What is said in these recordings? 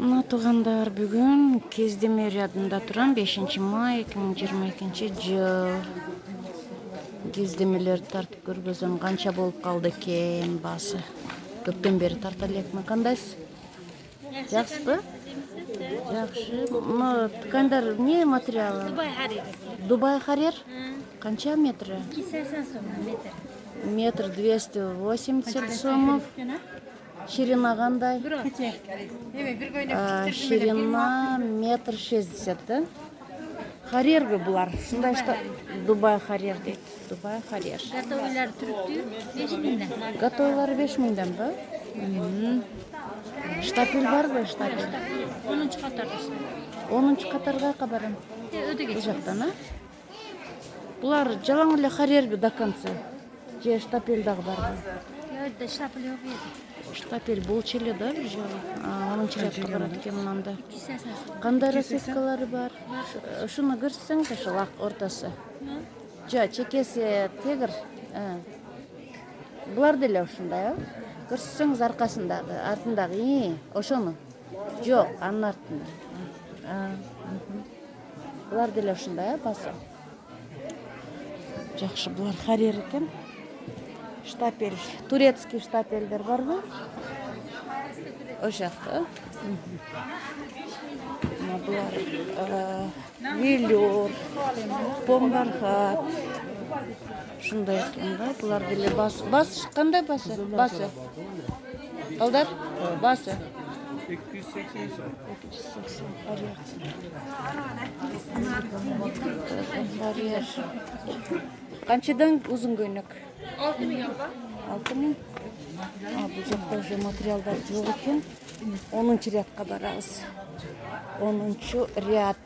Мына туугандар, бүгүн Кездеме рядында турам 5-май 2022-жыл. Кездемелерди тартып көргөзөм. Канча болуп калды экен баасы? Көптөн бери тарта элекмин. Кандайсыз? Жакшысызбы? Жакшы. Мына ткандар эмне материалы? Дубай Харир. Дубай Харир? Канча метри? 280 сом метр. Метр 280 сомов. Ширина кандай? Ширина метр 60, да? Харирби булар? Шундай что Дубай Харир дейт. Дубай Харир. Готовыйлар түрүктүү 5000ден. Готовылары 5000ден ба? Штапель барбы? Штапель. 10-катарда иштейт. 10-катарга барам. Өтө Бул кеч. жактан, а? Булар жалаң эле Харирби до конца? Же штапель дагы барбы? Өтө штапель жок еді. Штапель болчу эле да бир жолу. 10-рядка барат экен мынанда. 280 сом. Кандай рассыскалары бар? Ушуну көрсөңчү, ушул ак ортосу. Жо, чекеси тегир. Булар деле ушундай, көрсөңүз аркасындагы, артындагы, ошону. Жок, анын артында. Булар деле ушундай, басы. Жакшы, булар Харир экен. Штапель, турецкий штапельдер барбы? Ошакта. Булар велюр, помбархат. Ушундай экен да, булар деле басы. Басы кандай басы? Басы. Балдар? Басы. 280 сом. 280 Харир. Канчадан узун көйнөк? 6000 алба. 6000. Бул жакта уже материалдар жок экен. 10-рядка барабыз. 10-ряд.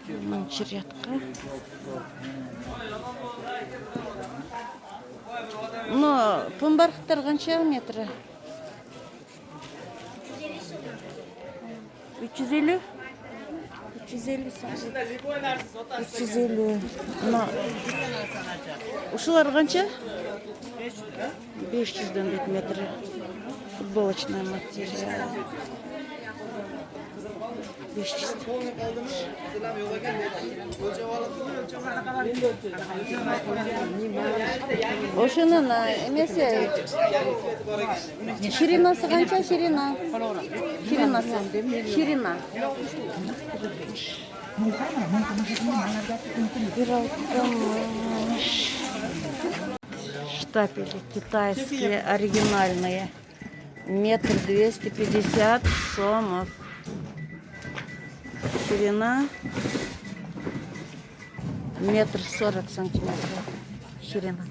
10-рядка. Но помбархаттар канча метри? 350? 350 сом. 350. Ушулар канча? 500ден дейт метри. Футболочная материал. 500. Ошонун эмеси ширинасы канча? Ширина. Ширина. Штапели китайские, оригинальные. 1,250 сомов. Ширина 1,40 сантиметров. Ширина.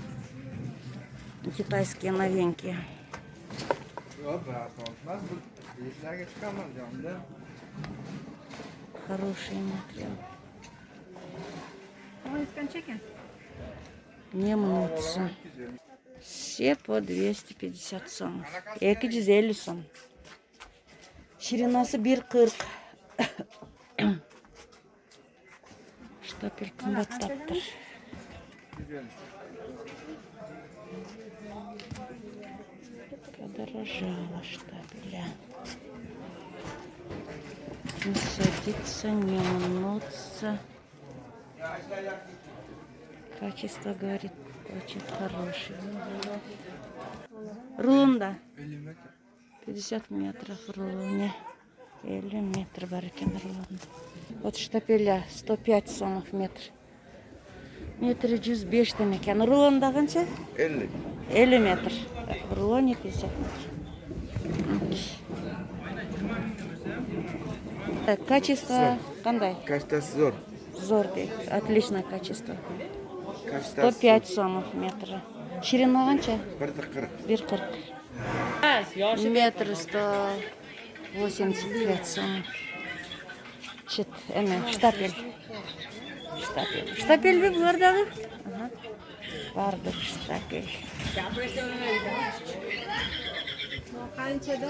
Китайские новинки. Хороший материал. Не мнутся. Все по 250 сом. 250 сом. Ширинасы 1,40. Штапель кымбаттаптыр. Подорожало штапеля. Не садится, не мнутся. Качество, говорит, очень хорошее. Рулонда 50 метров в рулоне. Или метр бар экен рулонда. Вот штапеля 105 сомов метр. Метр 105 экен. Рулонда канча? 50. 50 метр. В рулоне 50 метр. Качество кандай? Качествосы зор. Зор дейт. Отличное качество. Качествосы 105 сомов метра. Ширина канча? 1,40. 1,40. Метр 185 сомов. Чет, штапель. Штапель булар дагы? Бардыр штапель. Kançada?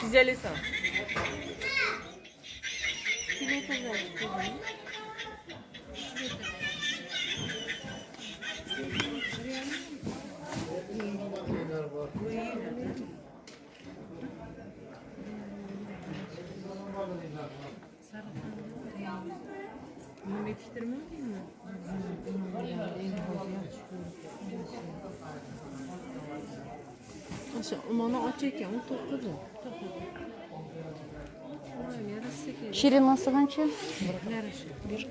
250 сом. Bunu yetiştirmiyor mu? Aşağı umanı aç ekan, o topladı. Şirin nasıl kança?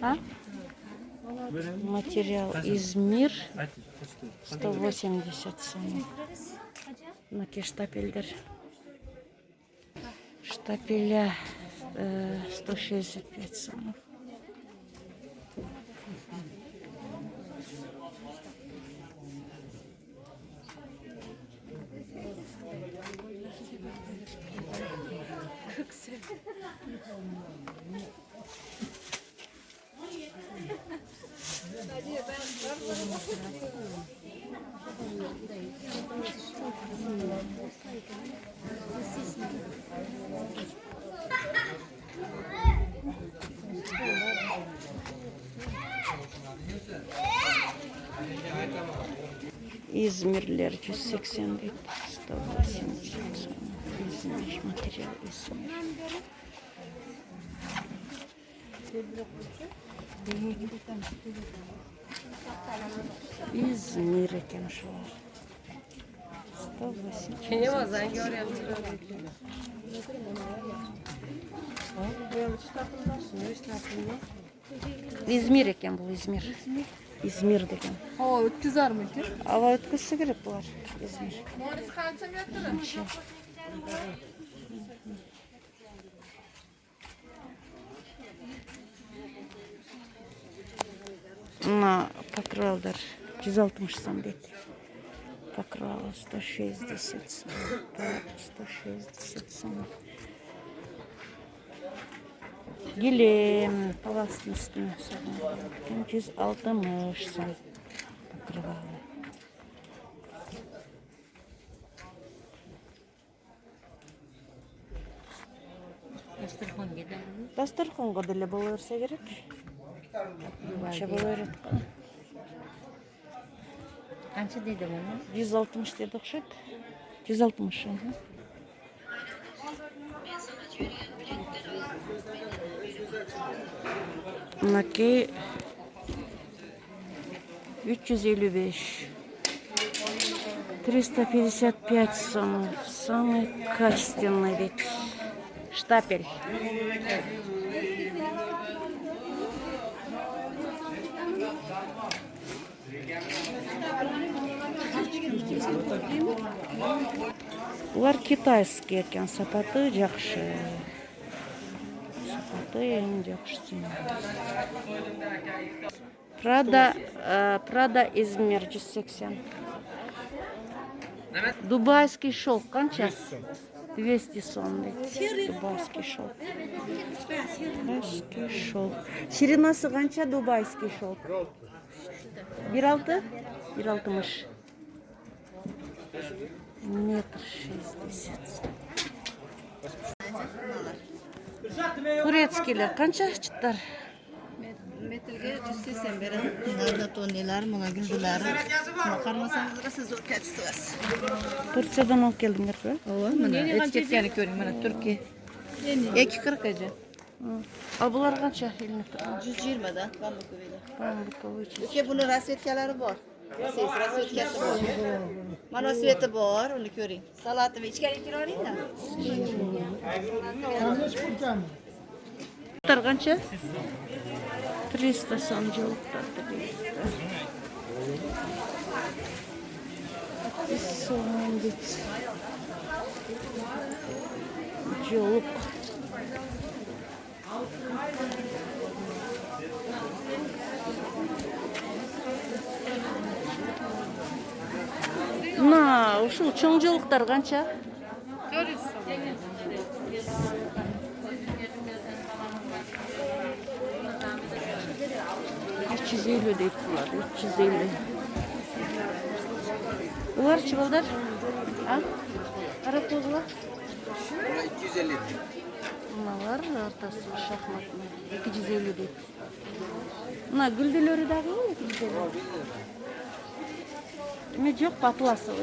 А? Материал Измир 180 сом. Мынакей штапельдер. Штапеля 165 сомов. İzmirler 180 180 сом. İzmir материал İzmir. İzmir ekan şular. 180. Ne var sen görüyorsun? İzmir ekan bu İzmir. İzmir degan. Hava ötküzar mı ki? Ava ötküzse gerek bular İzmir. Morris kança mı yaptırın? На покралдар 160 сом deydi. Покрала 160 сом. 160 сом. Gilem palasının üstüne sorun. 160 сом. Покрывала. Dasturxon gider. Dasturxonga dili bo'laversa kerak. Qancha bo'laveradi? Qancha deydi buni? 160 dedi o'xshaydi. 160. Bunaki 355. 355 сом. Самый качественный вид. Штапель. Ular китайский ekan, sapati yaxshi. Sapati eng yaxshisi. Prada İzmir 180. Дубайский шелк qancha? 200 сом deydi. Дубайский шелк. Дубайский шелк. Şirinası qancha Дубайский шелк? 1.6? 1.60. Метр 60. Турецкийлер qancha çıtlar? Metrga 180 beradi. Bunlarda tonnelar, mana guldular. Qaramasangiz siz o'tkazasiz. Turkiyadan olib keldinglar-ku? Ova, mana etiketgani ko'ring, mana Turkiya. 240 aja. A bular qancha ilmitr? 120 dan bambukovida. Bambukovich. Uka buni rasvetkalari bor. Siz rasvetkasi bor. Mana sveti bor, uni ko'ring. Salatni ichkariga kiravering-da. Tar qancha? 300 сом жолуктар 300. Soğan dit. Жолук. На, ушул чоң жолуктар канча? 400 сом. %350 deyip bular, 350. Ular çıbalдар? Ha? Qarab qo'ydilar. 250. Bunalar ortası şahmatlı. 250 deyip. Buna güldeleri dağı mı 250? Demek yok patlası var.